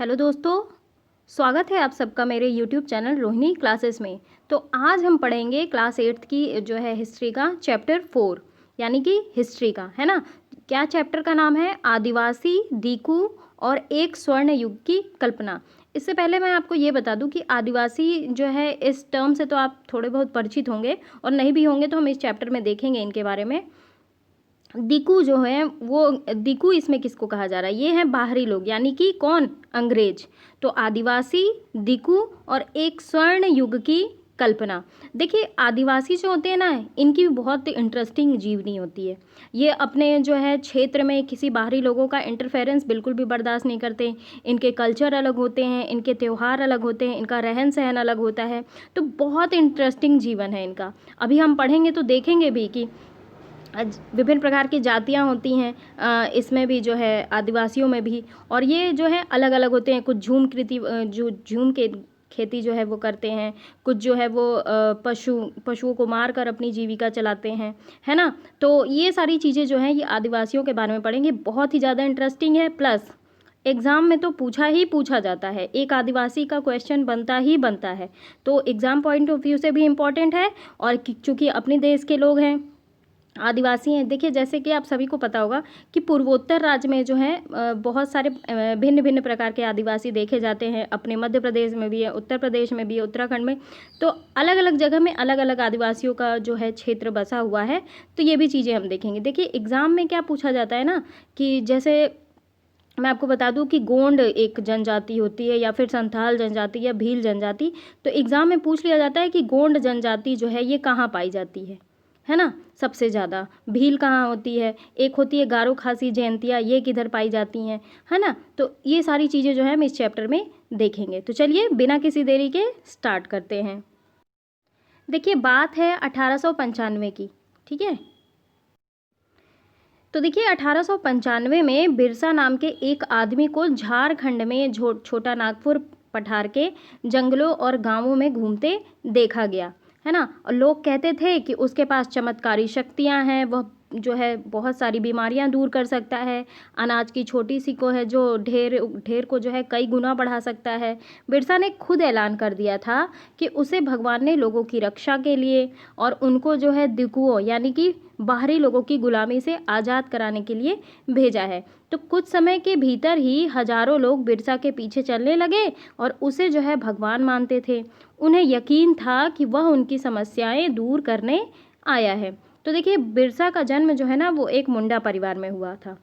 Hello दोस्तों, स्वागत है आप सबका मेरे यूट्यूब चैनल रोहिणी क्लासेस में। तो आज हम पढ़ेंगे क्लास 8th की जो है हिस्ट्री का चैप्टर 4 यानी कि हिस्ट्री का, है ना। क्या चैप्टर का नाम है? आदिवासी, दीकू और एक स्वर्ण युग की कल्पना। इससे पहले मैं आपको ये बता दूं कि आदिवासी जो है इस टर्म से तो आप थोड़े बहुत परिचित होंगे, और नहीं भी होंगे तो हम इस चैप्टर में देखेंगे इनके बारे में। दीकू जो है वो दीकू इसमें किसको कहा जा रहा है? ये हैं बाहरी लोग, यानी कि कौन? अंग्रेज। तो आदिवासी, दीकू और एक स्वर्ण युग की कल्पना। देखिए, आदिवासी जो होते हैं ना, इनकी भी बहुत इंटरेस्टिंग जीवनी होती है। ये अपने जो है क्षेत्र में किसी बाहरी लोगों का इंटरफेरेंस बिल्कुल भी बर्दाश्त नहीं करते। इनके कल्चर अलग होते हैं, इनके त्यौहार अलग होते हैं, इनका रहन सहन अलग होता है। तो बहुत इंटरेस्टिंग जीवन है इनका। अभी हम पढ़ेंगे तो देखेंगे भी कि विभिन्न प्रकार की जातियाँ होती हैं इसमें भी, जो है आदिवासियों में भी। और ये जो है अलग अलग होते हैं। कुछ झूम कृति जो झूम के खेती जो है वो करते हैं, कुछ जो है वो पशुओं को मार कर अपनी जीविका चलाते हैं, है ना। तो ये सारी चीज़ें जो हैं ये आदिवासियों के बारे में पढ़ेंगे। बहुत ही ज़्यादा इंटरेस्टिंग है, प्लस एग्ज़ाम में तो पूछा जाता है। एक आदिवासी का क्वेश्चन बनता ही बनता है, तो एग्ज़ाम पॉइंट ऑफ व्यू से भी इम्पॉर्टेंट है। और चूँकि अपने देश के लोग हैं, आदिवासी हैं। देखिए, जैसे कि आप सभी को पता होगा कि पूर्वोत्तर राज्य में जो है बहुत सारे भिन्न भिन्न प्रकार के आदिवासी देखे जाते हैं। अपने मध्य प्रदेश में भी है, उत्तर प्रदेश में भी है, उत्तराखंड में। तो अलग अलग जगह में अलग अलग आदिवासियों का जो है क्षेत्र बसा हुआ है। तो ये भी चीज़ें हम देखेंगे। देखिए, एग्ज़ाम में क्या पूछा जाता है ना, कि जैसे मैं आपको बता दूं कि गोंड एक जनजाति होती है, या फिर संथाल जनजाति या भील जनजाति। तो एग्ज़ाम में पूछ लिया जाता है कि गोंड जनजाति जो है ये कहाँ पाई जाती है ना। सबसे ज़्यादा भील कहाँ होती है? एक होती है गारो खासी जयंतिया, ये किधर पाई जाती हैं, है ना। तो ये सारी चीज़ें जो है हम इस चैप्टर में देखेंगे। तो चलिए बिना किसी देरी के स्टार्ट करते हैं। देखिए, बात है 1895 की, ठीक है। तो देखिए, 1895 में बिरसा नाम के एक आदमी को झारखंड में छोटा नागपुर पठार के जंगलों और गांवों में घूमते देखा गया, है ना। और लोग कहते थे कि उसके पास चमत्कारी शक्तियां हैं, वह जो है बहुत सारी बीमारियां दूर कर सकता है। अनाज की छोटी सी को है जो ढेर को जो है कई गुना बढ़ा सकता है। बिरसा ने खुद ऐलान कर दिया था कि उसे भगवान ने लोगों की रक्षा के लिए और उनको जो है दिकुओं यानी कि बाहरी लोगों की गुलामी से आज़ाद कराने के लिए भेजा है। तो कुछ समय के भीतर ही हजारों लोग बिरसा के पीछे चलने लगे और उसे जो है भगवान मानते थे। उन्हें यकीन था कि वह उनकी समस्याएं दूर करने आया है। तो देखिए, बिरसा का जन्म जो है ना वो एक मुंडा परिवार में हुआ था।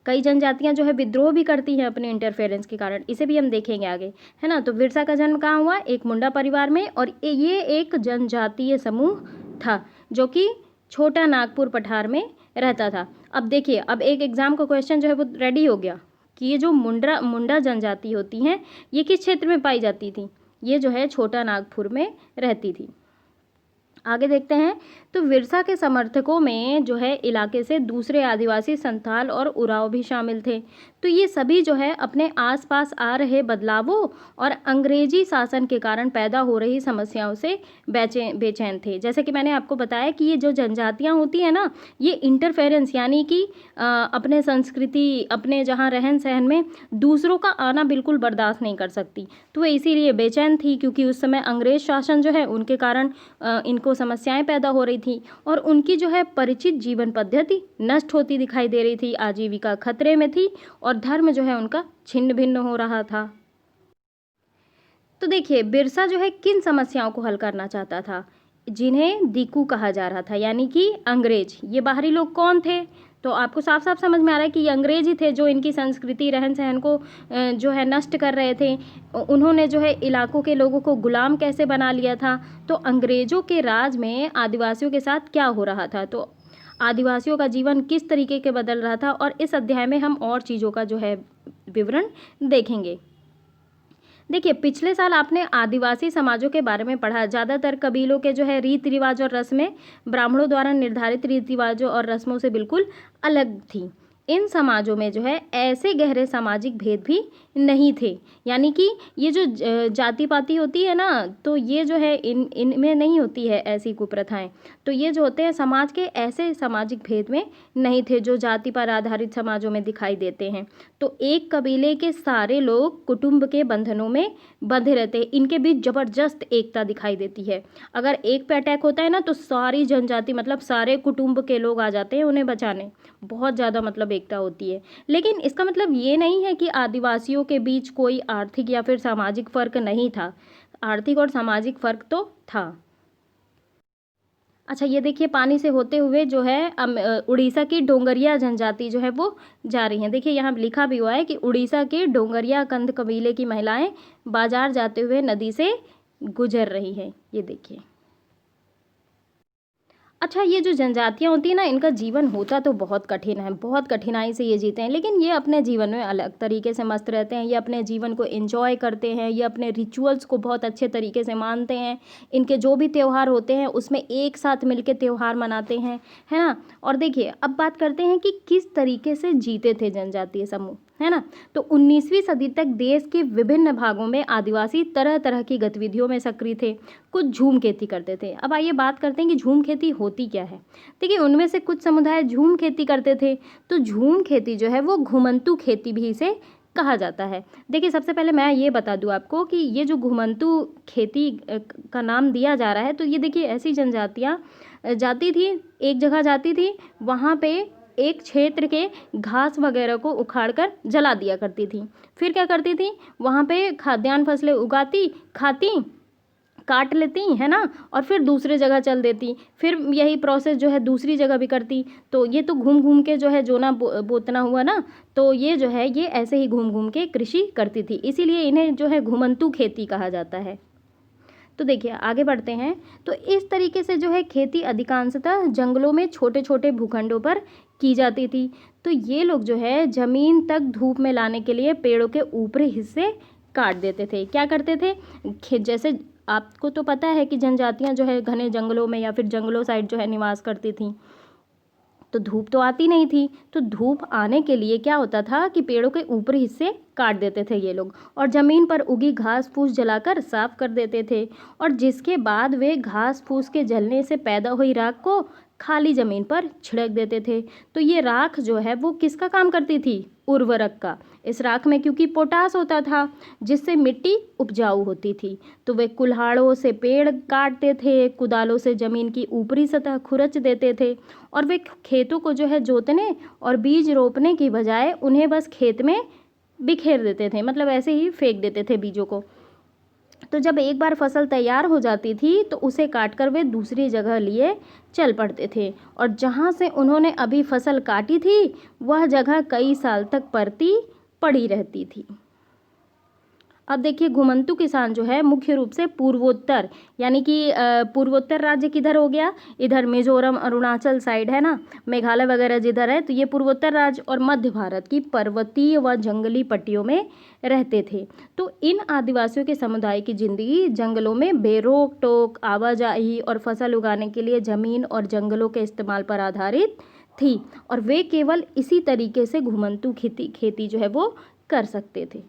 कई जनजातियां जो है विद्रोह भी करती हैं अपने इंटरफेरेंस के कारण, इसे भी हम देखेंगे आगे, है ना। तो बिरसा का जन्म कहाँ हुआ? एक मुंडा परिवार में। और ये एक जनजातीय समूह था जो कि छोटा नागपुर पठार में रहता था। अब देखिए, अब एक एग्जाम का क्वेश्चन जो है वो रेडी हो गया कि ये जो मुंडा जनजाति होती हैं ये किस क्षेत्र में पाई जाती थी? ये जो है छोटा नागपुर में रहती थी। आगे देखते हैं। तो विरसा के समर्थकों में जो है इलाके से दूसरे आदिवासी, संथाल और उराव भी शामिल थे। तो ये सभी जो है अपने आसपास आ रहे बदलावों और अंग्रेजी शासन के कारण पैदा हो रही समस्याओं से बेचैन थे। जैसे कि मैंने आपको बताया कि ये जो जनजातियाँ होती हैं ना, ये इंटरफेरेंस यानी कि अपने संस्कृति, अपने जहाँ रहन सहन में दूसरों का आना बिल्कुल बर्दाश्त नहीं कर सकती। तो वो इसीलिए बेचैन थी, क्योंकि उस समय अंग्रेज शासन जो है उनके कारण इनको समस्याएं पैदा हो रही थी और उनकी जो है परिचित जीवन पद्धति नष्ट होती दिखाई दे रही थी। आजीविका खतरे में थी और धर्म जो है उनका छिन्न भिन्न हो रहा था। तो देखिए, बिरसा जो है किन समस्याओं को हल करना चाहता था? जिन्हें दीकू कहा जा रहा था, यानी कि अंग्रेज। ये बाहरी लोग कौन थे? तो आपको साफ साफ समझ में आ रहा है कि ये अंग्रेज ही थे जो इनकी संस्कृति, रहन सहन को जो है नष्ट कर रहे थे। उन्होंने जो है इलाकों के लोगों को गुलाम कैसे बना लिया था। तो अंग्रेजों के राज में आदिवासियों के साथ क्या हो रहा था, तो आदिवासियों का जीवन किस तरीके के बदल रहा था, और इस अध्याय में हम और चीज़ों का जो है विवरण देखेंगे। देखिए, पिछले साल आपने आदिवासी समाजों के बारे में पढ़ा। ज़्यादातर कबीलों के जो है रीति रिवाज और रस्में ब्राह्मणों द्वारा निर्धारित रीति रिवाजों और रस्मों से बिल्कुल अलग थी। इन समाजों में जो है ऐसे गहरे सामाजिक भेद भी नहीं थे। यानी कि ये जो जाति पाति होती है ना, तो ये जो है इनमें नहीं होती है ऐसी कुप्रथाएं। तो ये जो होते हैं समाज के ऐसे सामाजिक भेद में नहीं थे जो जाति पर आधारित समाजों में दिखाई देते हैं। तो एक कबीले के सारे लोग कुटुंब के बंधनों में बंधे रहते हैं, इनके बीच जबरदस्त एकता दिखाई देती है। अगर एक पे अटैक होता है ना, तो सारी जनजाति मतलब सारे कुटुंब के लोग आ जाते हैं उन्हें बचाने। बहुत ज़्यादा मतलब एकता होती है। लेकिन इसका मतलब ये नहीं है कि आदिवासियों के बीच कोई आर्थिक या फिर सामाजिक फ़र्क नहीं था। आर्थिक और सामाजिक फ़र्क तो था। अच्छा, ये देखिए पानी से होते हुए जो है उड़ीसा की डोंगरिया जनजाति जो है वो जा रही हैं। देखिए यहाँ लिखा भी हुआ है कि उड़ीसा के डोंगरिया कंध कबीले की महिलाएं बाजार जाते हुए नदी से गुजर रही हैं। ये देखिए। अच्छा, ये जो जनजातियाँ होती हैं ना, इनका जीवन होता तो बहुत कठिन है, बहुत कठिनाई से ये जीते हैं, लेकिन ये अपने जीवन में अलग तरीके से मस्त रहते हैं। ये अपने जीवन को एंजॉय करते हैं, ये अपने रिचुअल्स को बहुत अच्छे तरीके से मानते हैं। इनके जो भी त्यौहार होते हैं उसमें एक साथ मिलकर त्यौहार मनाते हैं, है ना। और देखिए अब बात करते हैं कि किस तरीके से जीते थे जनजातीय समूह, है ना। तो 19वीं सदी तक देश के विभिन्न भागों में आदिवासी तरह तरह की गतिविधियों में सक्रिय थे। कुछ झूम खेती करते थे। अब आइए बात करते हैं कि झूम खेती होती क्या है। देखिए उनमें से कुछ समुदाय झूम खेती करते थे। तो झूम खेती जो है वो घुमंतू खेती भी इसे कहा जाता है। देखिए सबसे पहले मैं ये बता दूं आपको कि ये जो घुमंतू खेती का नाम दिया जा रहा है, तो ये देखिए ऐसी जनजातियाँ जाती थी, एक जगह जाती थी, वहाँ पे एक क्षेत्र के घास वगैरह को उखाड़कर जला दिया करती थी। फिर क्या करती थी, वहाँ पे खाद्यान्न फसलें उगाती, खाती, काट लेती, है ना, और फिर दूसरे जगह चल देती। फिर यही प्रोसेस जो है दूसरी जगह भी करती। तो ये तो घूम घूम के जो है जोना बोतना हुआ ना, तो ये जो है ये ऐसे ही घूम घूम के कृषि करती थी, इसीलिए इन्हें जो है घुमंतू खेती कहा जाता है। तो देखिए आगे बढ़ते हैं। तो इस तरीके से जो है खेती अधिकांशतः जंगलों में छोटे छोटे भूखंडों पर की जाती थी। तो ये लोग जो है ज़मीन तक धूप में लाने के लिए पेड़ों के ऊपरी हिस्से काट देते थे। क्या करते थे, जैसे आपको तो पता है कि जनजातियां जो है घने जंगलों में या फिर जंगलों साइड जो है निवास करती थी, तो धूप तो आती नहीं थी। तो धूप आने के लिए क्या होता था कि पेड़ों के ऊपरी हिस्से काट देते थे ये लोग, और ज़मीन पर उगी घास फूस जलाकर साफ कर देते थे। और जिसके बाद वे घास फूस के जलने से पैदा हुई राख को खाली ज़मीन पर छिड़क देते थे। तो ये राख जो है वो किसका काम करती थी, उर्वरक का। इस राख में क्योंकि पोटास होता था जिससे मिट्टी उपजाऊ होती थी। तो वे कुल्हाड़ों से पेड़ काटते थे, कुदालों से ज़मीन की ऊपरी सतह खुरच देते थे, और वे खेतों को जो है जोतने और बीज रोपने की बजाय उन्हें बस खेत में बिखेर देते थे, मतलब ऐसे ही फेंक देते थे बीजों को। तो जब एक बार फसल तैयार हो जाती थी तो उसे काटकर वे दूसरी जगह लिए चल पड़ते थे, और जहाँ से उन्होंने अभी फसल काटी थी वह जगह कई साल तक परती पड़ी रहती थी। अब देखिए घुमंतू किसान जो है मुख्य रूप से पूर्वोत्तर, यानी कि पूर्वोत्तर राज्य किधर हो गया, इधर मिजोरम अरुणाचल साइड है ना, मेघालय वगैरह जिधर है, तो ये पूर्वोत्तर राज्य और मध्य भारत की पर्वतीय व जंगली पट्टियों में रहते थे। तो इन आदिवासियों के समुदाय की जिंदगी जंगलों में बेरोक टोक आवाजाही और फसल उगाने के लिए ज़मीन और जंगलों के इस्तेमाल पर आधारित थी, और वे केवल इसी तरीके से घुमंतू खेती जो है वो कर सकते थे।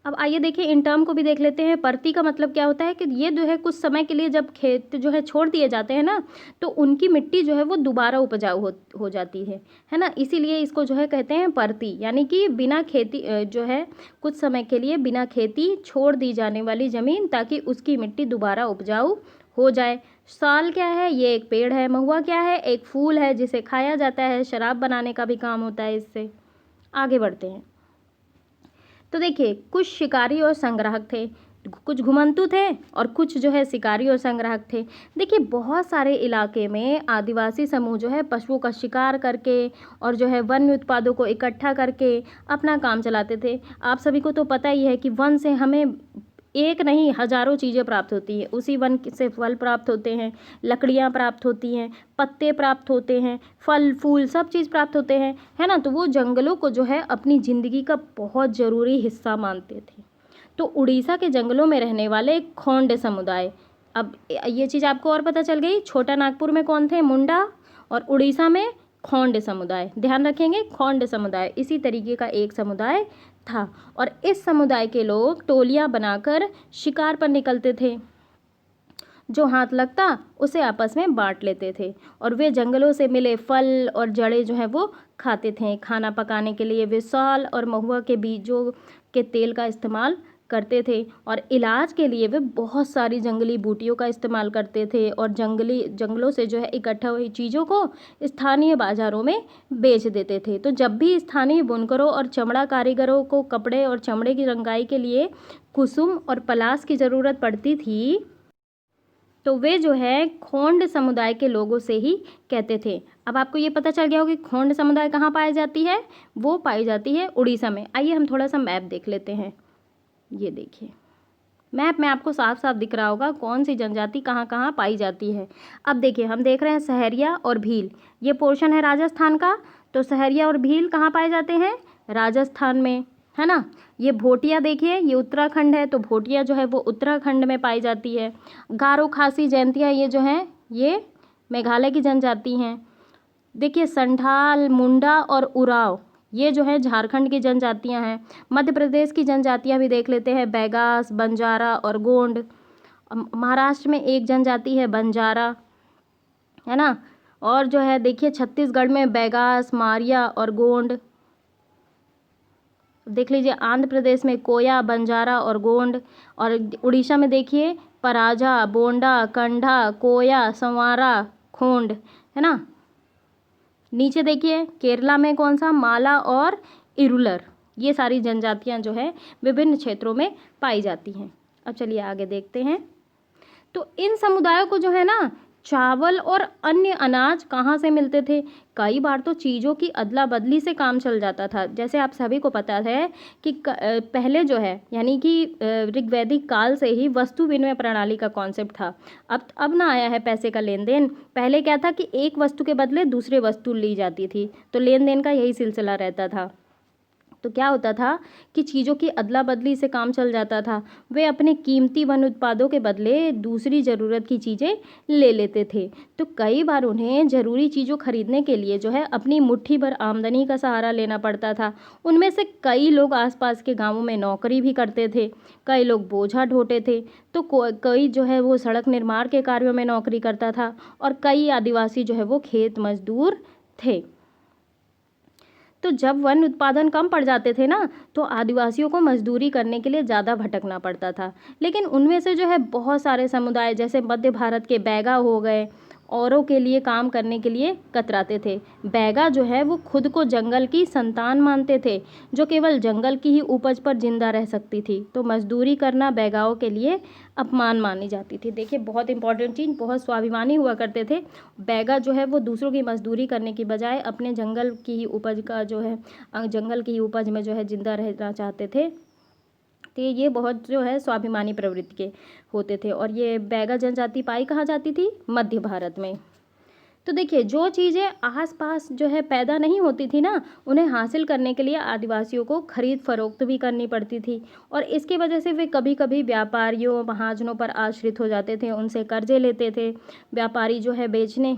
अब आइए देखिए इन टर्म को भी देख लेते हैं। परती का मतलब क्या होता है कि ये जो है कुछ समय के लिए जब खेत जो है छोड़ दिए जाते हैं ना, तो उनकी मिट्टी जो है वो दोबारा उपजाऊ हो जाती है ना, इसीलिए इसको जो है कहते हैं परती। यानी कि बिना खेती जो है कुछ समय के लिए बिना खेती छोड़ दी जाने वाली ज़मीन, ताकि उसकी मिट्टी दोबारा उपजाऊ हो जाए। साल क्या है, ये एक पेड़ है। महुआ क्या है, एक फूल है जिसे खाया जाता है, शराब बनाने का भी काम होता है इससे। आगे बढ़ते हैं। तो देखिए कुछ शिकारी और संग्राहक थे, कुछ घुमंतू थे और कुछ जो है शिकारी और संग्राहक थे। देखिए बहुत सारे इलाके में आदिवासी समूह जो है पशुओं का शिकार करके और जो है वन्य उत्पादों को इकट्ठा करके अपना काम चलाते थे। आप सभी को तो पता ही है कि वन से हमें एक नहीं हजारों चीज़ें प्राप्त होती हैं। उसी वन से फल प्राप्त होते हैं, लकड़ियाँ प्राप्त होती हैं, पत्ते प्राप्त होते हैं, फल फूल सब चीज़ प्राप्त होते हैं, है ना। तो वो जंगलों को जो है अपनी ज़िंदगी का बहुत ज़रूरी हिस्सा मानते थे। तो उड़ीसा के जंगलों में रहने वाले एक खोंड समुदाय, अब ये चीज़ आपको और पता चल गई। छोटा नागपुर में कौन थे, मुंडा, और उड़ीसा में खोंड समुदाय, ध्यान रखेंगे, खोंड समुदाय इसी तरीके का एक समुदाय था। और इस समुदाय के लोग टोलियां बनाकर शिकार पर निकलते थे, जो हाथ लगता उसे आपस में बांट लेते थे। और वे जंगलों से मिले फल और जड़ें जो है वो खाते थे। खाना पकाने के लिए वे साल और महुआ के बीजों के तेल का इस्तेमाल करते थे। और इलाज के लिए वे बहुत सारी जंगली बूटियों का इस्तेमाल करते थे और जंगलों से जो है इकट्ठा हुई चीज़ों को स्थानीय बाज़ारों में बेच देते थे। तो जब भी स्थानीय बुनकरों और चमड़ा कारीगरों को कपड़े और चमड़े की रंगाई के लिए कुसुम और पलास की ज़रूरत पड़ती थी, तो वे जो है खोंड समुदाय के लोगों से ही कहते थे। अब आपको ये पता चल गया होगा कि खोंड समुदाय कहाँ पाई जाती है, वो पाई जाती है उड़ीसा में। आइए हम थोड़ा सा मैप देख लेते हैं। ये देखिए, मैप में आपको साफ साफ दिख रहा होगा कौन सी जनजाति कहाँ कहाँ पाई जाती है। अब देखिए, हम देख रहे हैं सहरिया और भील, ये पोर्शन है राजस्थान का। तो सहरिया और भील कहाँ पाए जाते हैं, राजस्थान में, है ना। ये भोटिया देखिए, ये उत्तराखंड है, तो भोटिया जो है वो उत्तराखंड में पाई जाती है। गारो, खासी, जयंतिया ये जो हैं ये मेघालय की जनजाति हैं। देखिए, संथाल, मुंडा और उराव ये जो है झारखंड की जनजातियां हैं। मध्य प्रदेश की जनजातियां भी देख लेते हैं, बैगास, बंजारा और गोंड। महाराष्ट्र में एक जनजाति है बंजारा, है ना। और जो है देखिए छत्तीसगढ़ में बैगास, मारिया और गोंड। देख लीजिए आंध्र प्रदेश में कोया, बंजारा और गोंड। और उड़ीसा में देखिए पराजा, बोंडा, कंढा, कोया, संवारा, खोंड, है ना। नीचे देखिए केरला में कौन सा, माला और इरुलर। ये सारी जनजातियां जो है विभिन्न क्षेत्रों में पाई जाती हैं। अब चलिए आगे देखते हैं। तो इन समुदायों को जो है ना चावल और अन्य अनाज कहाँ से मिलते थे। कई बार तो चीज़ों की अदला बदली से काम चल जाता था। जैसे आप सभी को पता है कि पहले जो है यानी कि ऋग्वैदिक काल से ही वस्तु विनिमय प्रणाली का कॉन्सेप्ट था। अब ना आया है पैसे का लेन देन। पहले क्या था कि एक वस्तु के बदले दूसरे वस्तु ली जाती थी, तो लेन देन का यही सिलसिला रहता था। तो क्या होता था कि चीज़ों की अदला बदली से काम चल जाता था। वे अपने कीमती वन उत्पादों के बदले दूसरी ज़रूरत की चीज़ें ले लेते थे। तो कई बार उन्हें ज़रूरी चीज़ों खरीदने के लिए जो है अपनी मुट्ठी भर आमदनी का सहारा लेना पड़ता था। उनमें से कई लोग आसपास के गांवों में नौकरी भी करते थे, कई लोग बोझा ढोते थे, तो कई जो है वो सड़क निर्माण के कार्यों में नौकरी करता था, और कई आदिवासी जो है वो खेत मजदूर थे। तो जब वन उत्पादन कम पड़ जाते थे ना, तो आदिवासियों को मजदूरी करने के लिए ज़्यादा भटकना पड़ता था। लेकिन उनमें से जो है बहुत सारे समुदाय जैसे मध्य भारत के बैगा हो गए, औरों के लिए काम करने के लिए कतराते थे। बैगा जो है वो खुद को जंगल की संतान मानते थे, जो केवल जंगल की ही उपज पर जिंदा रह सकती थी। तो मजदूरी करना बैगाओं के लिए अपमान मानी जाती थी। देखिए बहुत इंपॉर्टेंट चीज़, बहुत स्वाभिमानी हुआ करते थे। बैगा जो है वो दूसरों की मजदूरी करने की बजाय अपने जंगल की ही उपज का जो है जंगल की ही उपज में जो है जिंदा रहना चाहते थे। तो ये बहुत जो है स्वाभिमानी प्रवृत्ति के होते थे। और ये बैगा जनजाति पाई कहाँ जाती थी, मध्य भारत में। तो देखिए जो चीज़ें आसपास जो है पैदा नहीं होती थी ना, उन्हें हासिल करने के लिए आदिवासियों को खरीद फरोख्त भी करनी पड़ती थी। और इसकी वजह से वे कभी कभी व्यापारियों, महाजनों पर आश्रित हो जाते थे, उनसे कर्जे लेते थे। व्यापारी जो है बेचने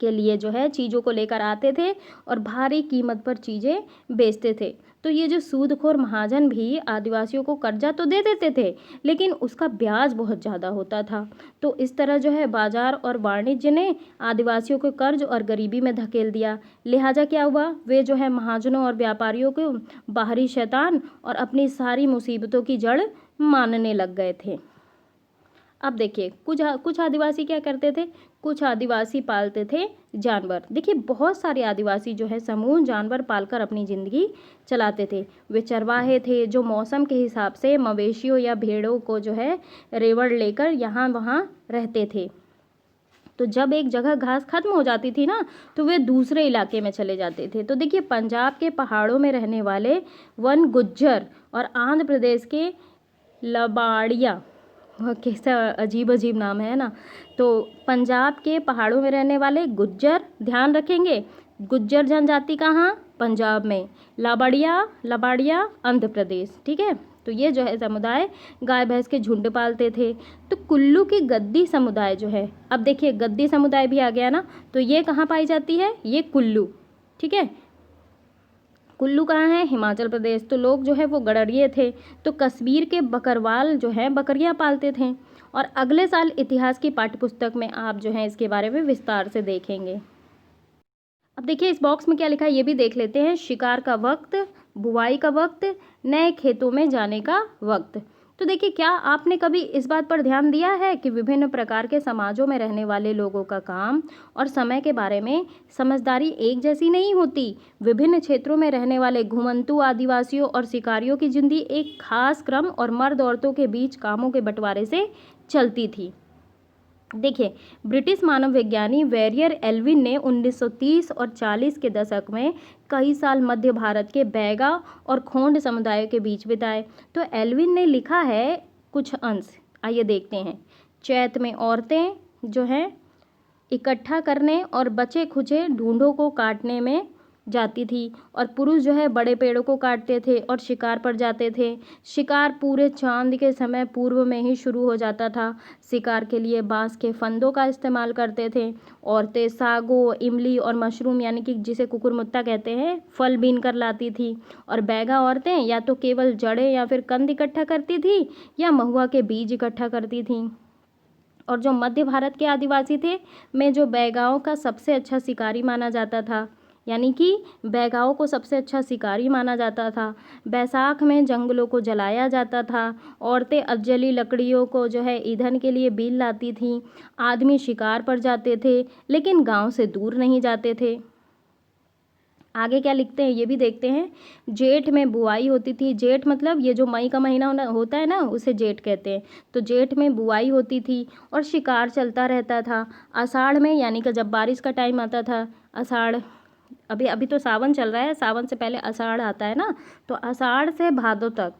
के लिए जो है चीज़ों को लेकर आते थे और भारी कीमत पर चीज़ें बेचते थे। तो ये जो सूदखोर महाजन भी आदिवासियों को कर्जा तो दे देते थे, लेकिन उसका ब्याज बहुत ज़्यादा होता था। तो इस तरह जो है बाजार और वाणिज्य ने आदिवासियों को कर्ज और गरीबी में धकेल दिया। लिहाजा क्या हुआ, वे जो है महाजनों और व्यापारियों को बाहरी शैतान और अपनी सारी मुसीबतों की जड़ मानने लग गए थे। अब देखिए कुछ आदिवासी क्या करते थे, कुछ आदिवासी पालते थे जानवर। देखिए बहुत सारे आदिवासी जो है समूह जानवर पालकर अपनी ज़िंदगी चलाते थे। वे चरवाहे थे जो मौसम के हिसाब से मवेशियों या भेड़ों को जो है रेवड़ लेकर यहाँ वहाँ रहते थे। तो जब एक जगह घास खत्म हो जाती थी ना, तो वे दूसरे इलाके में चले जाते थे। तो देखिए पंजाब के पहाड़ों में रहने वाले वन गुज्जर और आंध्र प्रदेश के लबाड़िया, कैसा अजीब अजीब नाम है ना। तो पंजाब के पहाड़ों में रहने वाले गुज्जर, ध्यान रखेंगे गुज्जर जनजाति कहाँ, पंजाब में। लबाड़िया आंध्र प्रदेश, ठीक है। तो ये जो है समुदाय गाय भैंस के झुंड पालते थे। तो कुल्लू की गद्दी समुदाय जो है, अब देखिए गद्दी समुदाय भी आ गया ना, तो ये कहाँ पाई जाती है, ये कुल्लू, ठीक है। कुल्लू कहाँ है, हिमाचल प्रदेश। तो लोग जो है वो गडरिये थे। तो कश्मीर के बकरवाल जो है बकरियाँ पालते थे। और अगले साल इतिहास की पाठ्यपुस्तक में आप जो है इसके बारे में विस्तार से देखेंगे। अब देखिए इस बॉक्स में क्या लिखा है ये भी देख लेते हैं। शिकार का वक्त, बुवाई का वक्त, नए खेतों में जाने का वक्त। तो देखिए क्या आपने कभी इस बात पर ध्यान दिया है कि विभिन्न प्रकार के समाजों में रहने वाले लोगों का काम और समय के बारे में समझदारी एक जैसी नहीं होती। विभिन्न क्षेत्रों में रहने वाले घुमंतू आदिवासियों और शिकारियों की जिंदगी एक खास क्रम और मर्द औरतों के बीच कामों के बंटवारे से चलती थी। देखिए ब्रिटिश मानव विज्ञानी वेरियर एल्विन ने 1930 और 40 के दशक में कई साल मध्य भारत के बैगा और खोंड समुदायों के बीच बिताए। तो एल्विन ने लिखा है कुछ अंश, आइए देखते हैं। चैत में औरतें जो हैं इकट्ठा करने और बचे खुचे ढूंढों को काटने में जाती थी और पुरुष जो है बड़े पेड़ों को काटते थे और शिकार पर जाते थे। शिकार पूरे चांद के समय पूर्व में ही शुरू हो जाता था। शिकार के लिए बांस के फंदों का इस्तेमाल करते थे। औरतें सागो, इमली और मशरूम यानी कि जिसे कुकुरमुत्ता कहते हैं फल बीन कर लाती थी। और बैगा औरतें या तो केवल जड़ें या फिर कंद इकट्ठा करती थी या महुआ के बीज इकट्ठा करती थी। और जो मध्य भारत के आदिवासी थे में जो बैगाओं का सबसे अच्छा शिकारी माना जाता था, यानी कि बैगाओं को सबसे अच्छा शिकारी माना जाता था। बैसाख में जंगलों को जलाया जाता था। औरतें अधजली लकड़ियों को जो है ईंधन के लिए बील लाती थीं। आदमी शिकार पर जाते थे लेकिन गांव से दूर नहीं जाते थे। आगे क्या लिखते हैं ये भी देखते हैं। जेठ में बुआई होती थी। जेठ मतलब ये जो मई का महीना होता है ना उसे जेठ कहते हैं। तो जेठ में बुआई होती थी और शिकार चलता रहता था। आषाढ़ में यानी कि जब बारिश का टाइम आता था, आषाढ़ अभी तो सावन चल रहा है, सावन से पहले आषाढ़ आता है ना, तो आषाढ़ से भादों तक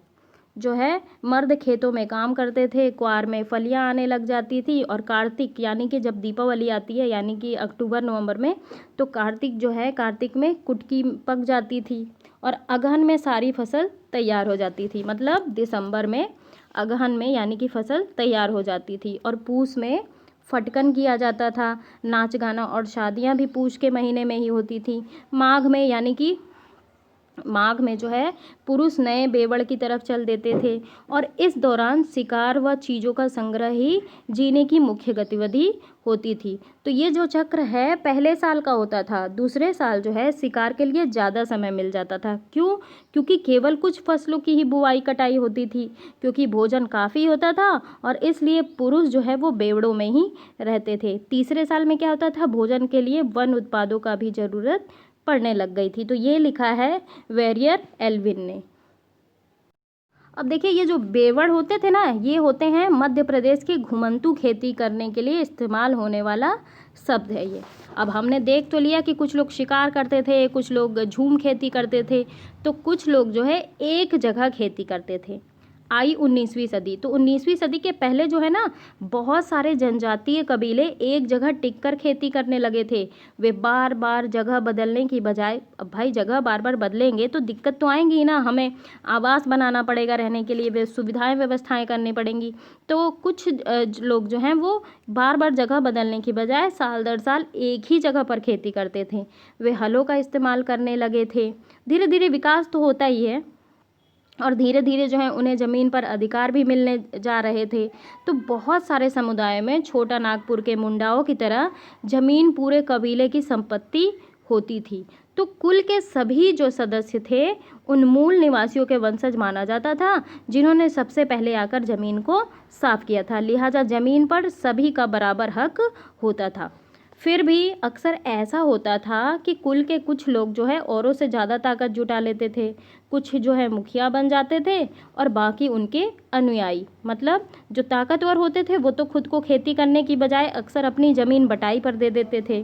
जो है मर्द खेतों में काम करते थे। क्वार में फलियां आने लग जाती थी और कार्तिक यानी कि जब दीपावली आती है यानी कि अक्टूबर नवंबर में, तो कार्तिक जो है कार्तिक में कुटकी पक जाती थी और अगहन में सारी फसल तैयार हो जाती थी। मतलब दिसंबर में अगहन में यानी कि फसल तैयार हो जाती थी। और पूस में फटकन किया जाता था। नाच गाना और शादियां भी पूष के महीने में ही होती थी। माघ में यानी कि माघ में जो है पुरुष नए बेवड़ की तरफ चल देते थे और इस दौरान शिकार व चीज़ों का संग्रह ही जीने की मुख्य गतिविधि होती थी। तो ये जो चक्र है पहले साल का होता था, दूसरे साल जो है शिकार के लिए ज़्यादा समय मिल जाता था। क्यों? क्योंकि केवल कुछ फसलों की ही बुआई कटाई होती थी, क्योंकि भोजन काफ़ी होता था और इसलिए पुरुष जो है वो बेवड़ों में ही रहते थे। तीसरे साल में क्या होता था, भोजन के लिए वन उत्पादों का भी ज़रूरत पड़ने लग गई थी। तो ये लिखा है वेरियर एल्विन ने। अब देखिए ये जो बेवड़ होते थे ना, ये होते हैं मध्य प्रदेश की घुमंतू खेती करने के लिए इस्तेमाल होने वाला शब्द है ये। अब हमने देख तो लिया कि कुछ लोग शिकार करते थे, कुछ लोग झूम खेती करते थे, तो कुछ लोग जो है एक जगह खेती करते थे। आई 19वीं सदी। तो 19वीं सदी के पहले जो है ना बहुत सारे जनजातीय कबीले एक जगह टिककर खेती करने लगे थे। वे बार बार जगह बदलने की बजाय, अब भाई जगह बार बार बदलेंगे तो दिक्कत तो आएंगी ही ना, हमें आवास बनाना पड़ेगा, रहने के लिए वे सुविधाएं व्यवस्थाएं करनी पड़ेंगी। तो कुछ लोग जो हैं वो बार बार जगह बदलने की बजाय साल दर साल एक ही जगह पर खेती करते थे। वे हलों का इस्तेमाल करने लगे थे। धीरे धीरे विकास तो होता ही है और धीरे धीरे जो है उन्हें ज़मीन पर अधिकार भी मिलने जा रहे थे। तो बहुत सारे समुदाय में छोटा नागपुर के मुंडाओं की तरह ज़मीन पूरे कबीले की संपत्ति होती थी। तो कुल के सभी जो सदस्य थे उन मूल निवासियों के वंशज माना जाता था जिन्होंने सबसे पहले आकर ज़मीन को साफ किया था। लिहाजा ज़मीन पर सभी का बराबर हक होता था। फिर भी अक्सर ऐसा होता था कि कुल के कुछ लोग जो है औरों से ज़्यादा ताकत जुटा लेते थे। कुछ जो है मुखिया बन जाते थे और बाकी उनके अनुयायी, मतलब जो ताकतवर होते थे वो तो खुद को खेती करने की बजाय अक्सर अपनी ज़मीन बटाई पर दे देते थे।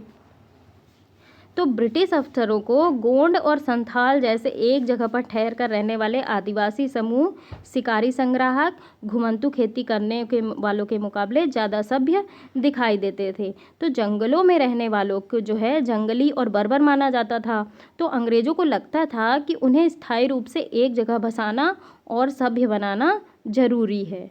तो ब्रिटिश अफसरों को गोंड और संथाल जैसे एक जगह पर ठहर कर रहने वाले आदिवासी समूह शिकारी संग्राहक घुमंतू खेती करने के वालों के मुकाबले ज़्यादा सभ्य दिखाई देते थे। तो जंगलों में रहने वालों को जो है जंगली और बर्बर माना जाता था। तो अंग्रेज़ों को लगता था कि उन्हें स्थायी रूप से एक जगह बसाना और सभ्य बनाना ज़रूरी है।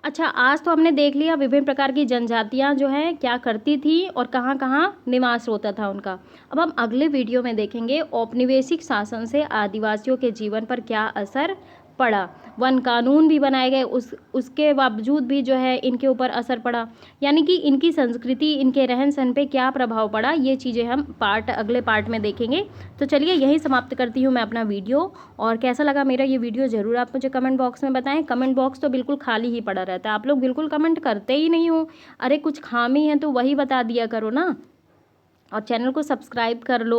अच्छा, आज तो हमने देख लिया विभिन्न प्रकार की जनजातियाँ जो हैं क्या करती थी और कहाँ कहाँ निवास होता था उनका। अब हम अगले वीडियो में देखेंगे औपनिवेशिक शासन से आदिवासियों के जीवन पर क्या असर पड़ा। वन कानून भी बनाए गए, उसके बावजूद भी जो है इनके ऊपर असर पड़ा, यानी कि इनकी संस्कृति, इनके रहन सहन पे क्या प्रभाव पड़ा, ये चीज़ें हम अगले पार्ट में देखेंगे। तो चलिए यहीं समाप्त करती हूँ मैं अपना वीडियो। और कैसा लगा मेरा ये वीडियो ज़रूर आप मुझे कमेंट बॉक्स में बताएं। कमेंट बॉक्स तो बिल्कुल खाली ही पड़ा रहता है, आप लोग बिल्कुल कमेंट करते ही नहीं हो। अरे कुछ खामी है तो वही बता दिया करो ना। और चैनल को सब्सक्राइब कर लो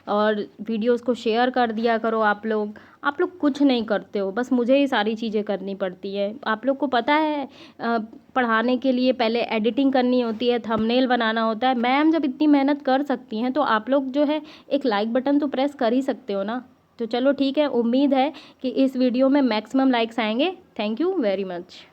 और वीडियोस को शेयर कर दिया करो। आप लोग कुछ नहीं करते हो, बस मुझे ही सारी चीज़ें करनी पड़ती है। आप लोग को पता है पढ़ाने के लिए पहले एडिटिंग करनी होती है, थंबनेल बनाना होता है। मैम जब इतनी मेहनत कर सकती हैं तो आप लोग जो है एक लाइक बटन तो प्रेस कर ही सकते हो ना। तो चलो ठीक है, उम्मीद है कि इस वीडियो में मैक्सिमम लाइक्स आएंगे। Thank you very much.